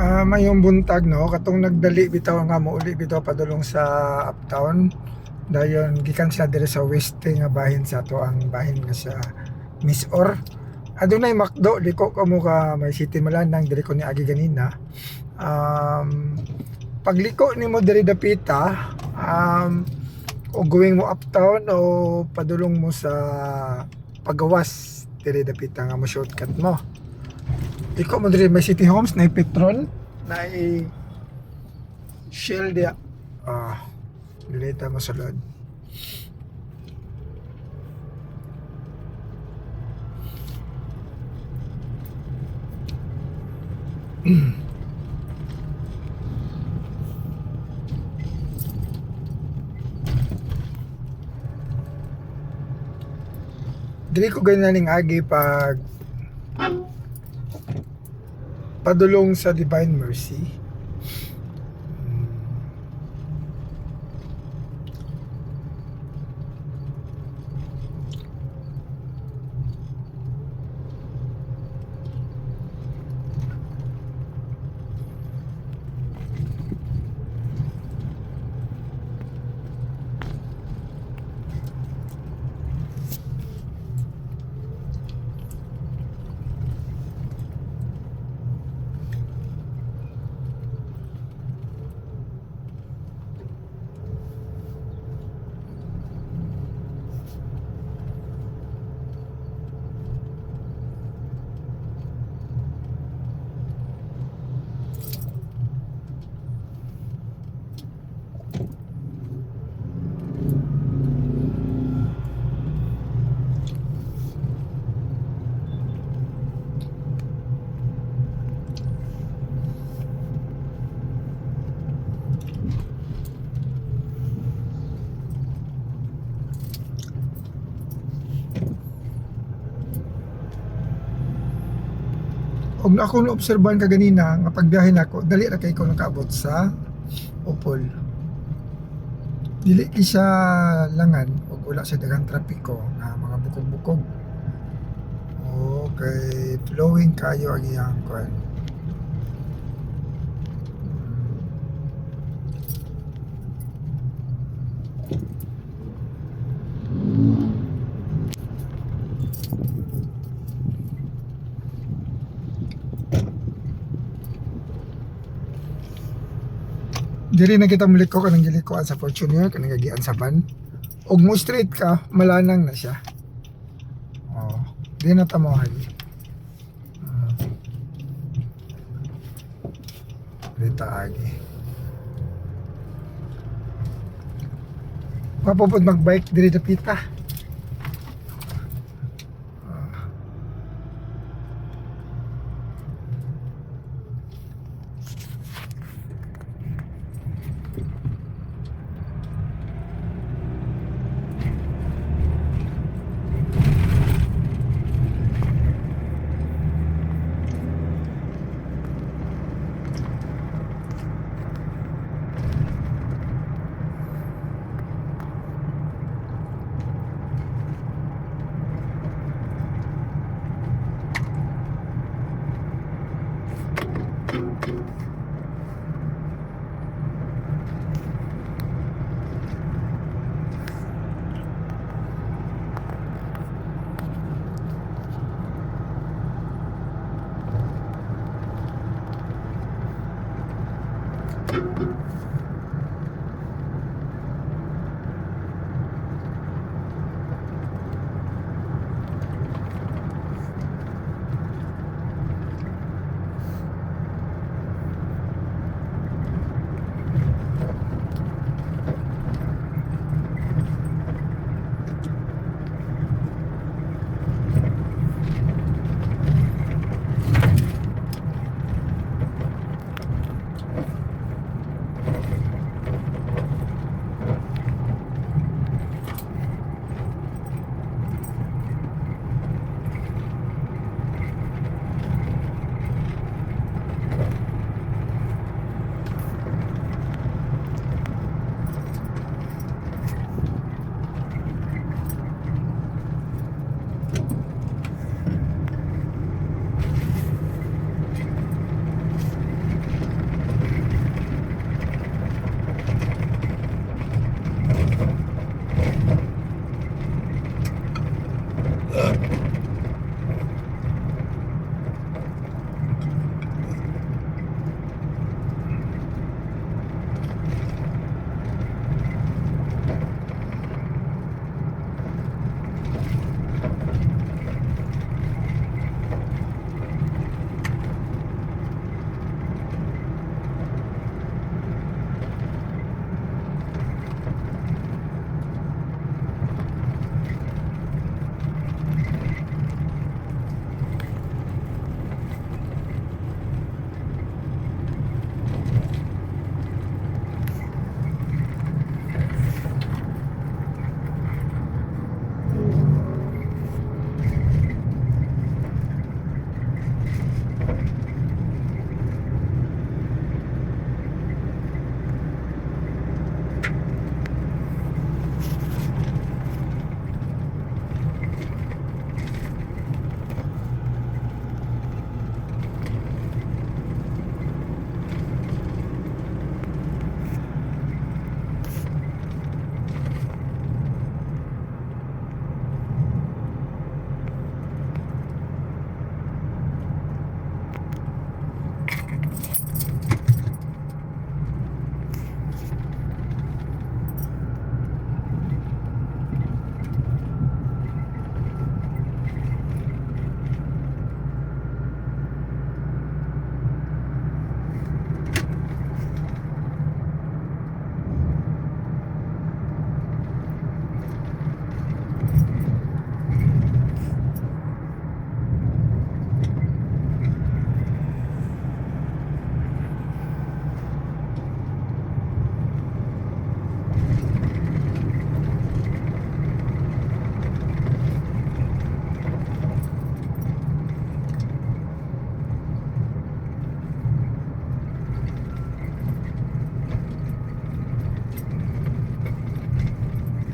Mayong buntag no katong nagdali bitaw nga mo uli bitaw padulong sa uptown dayon gikan sa dire sa weste nga bahin sa ato ang bahin nga sa Misor. Adunay makdo liko ka mo ka may city malanang dire ko ni agi ganina. um, Pagliko nimo dire dapita, o going mo uptown o padulong mo sa pagawas dire dapita nga mo shortcut mo. Ikaw mo diri may City Homes na Petron na Shell dia. Dilita mo sa loob. Dili ko ganyaning agi pag padulong sa Divine Mercy. Og na ako naobserbahan ka ganina nga pagbiyahe nako dali ra kay ko nakaabot sa Upol. Dili ki siya langan og wala sa daghang trapiko nga mga bukog-bukog. Okay, flowing kayo ang iyang kwan. Diri na kita muliko kanang gilikoan sa Fortuner kanang gagian sa van. Og mo straight ka, malanang na siya. Di na tamohan. Dita agi. Mapupod magbike diri dapita.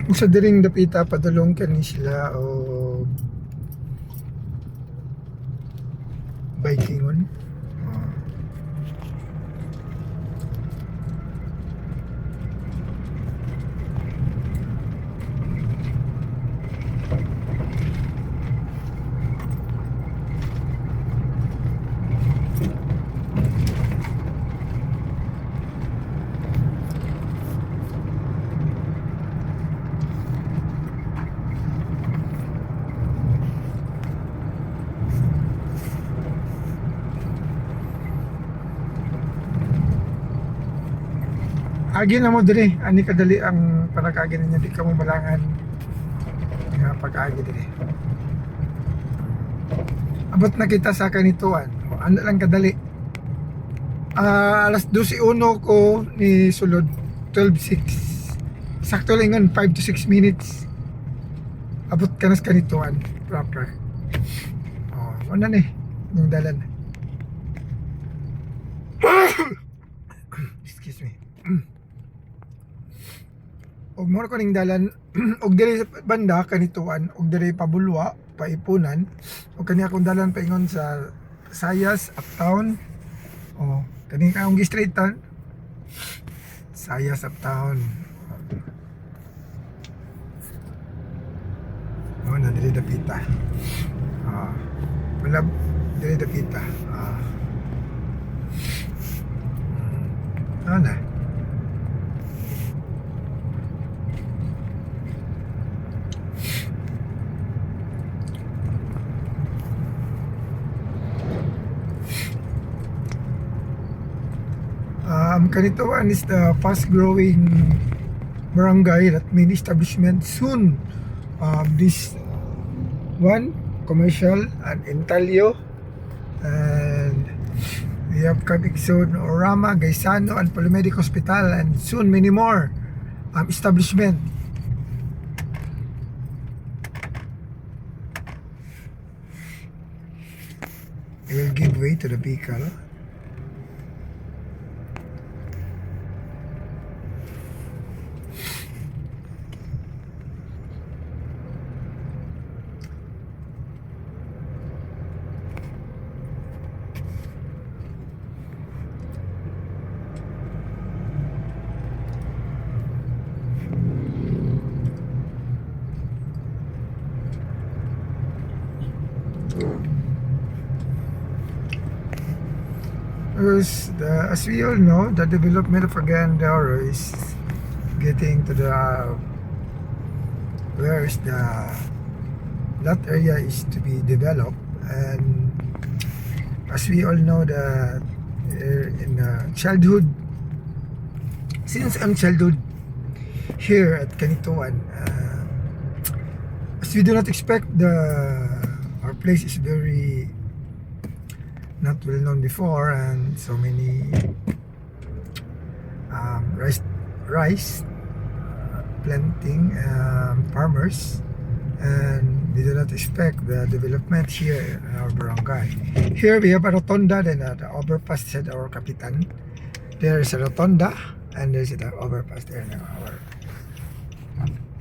Kung sa diring dapita padulong kani sila o bikingon. Ah. Agi na mo dire, ani kadali ang panag-agi niya, di ka mo malangan nga pag-agi dire. Abot na kita sa kanituan. Ano lang kadali. Alas 12:01 ko ni sulod 12:06. Sakto lang yun, 5 to 6 minutes. Abot ka na sa kanituan proper. Ano ni yung dalan. Excuse me. Og mo ko ning dalan og diri sa banda kanituan og diri pabulwa paipunan og kani akong dalan paingon sa Sayas Uptown. Kani akong gi-straightan Sayas Uptown. Na diri dapita. Wala diri dapita. Na. Kanituan is the fast-growing barangay that many establishments soon. This one commercial and Intalio, and we have coming soon Orama, Gaisano, and Polymedic Hospital, and soon many more establishment. It will give way to the vehicle. As we all know, the development of Agandaro is getting to the where is the that area is to be developed, and as we all know that in childhood, since I'm childhood here at Kanituan, as we do not expect our place is very not well known before, and so many rice planting farmers, and we do not expect the development here in our barangay. Here we have a rotonda, then the overpass said our kapitan. There is a rotonda and there's the overpass there now.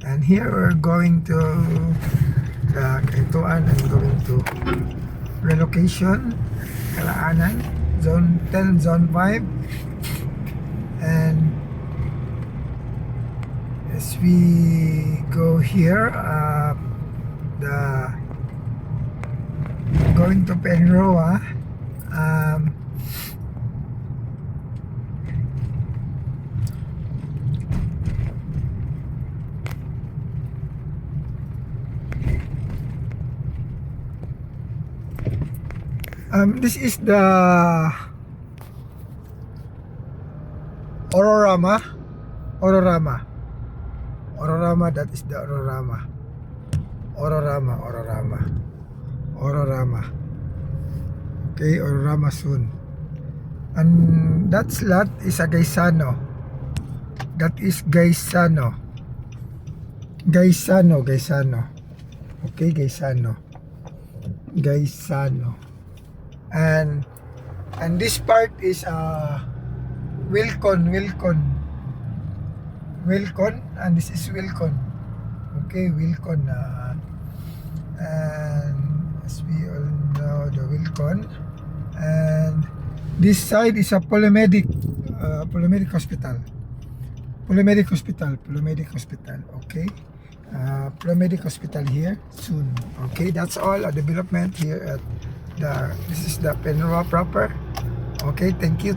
And here we're going to Kanituan and going to relocation Kalaanan, Zone 10, Zone 5. And as we go here, going to Penroa, this is the Ororama, that is the Ororama. Okay, Ororama soon. And that slot is a Gaisano. That is Gaisano. Okay, Gaisano. And this part is Wilcon, and this is Wilcon. Okay, Wilcon na. And as we all know, the Wilcon. And this side is a Polymedic Hospital. Polymedic Hospital. Okay. Polymedic Hospital here soon. Okay, that's all a development here at this is the Penrua proper. Okay, thank you.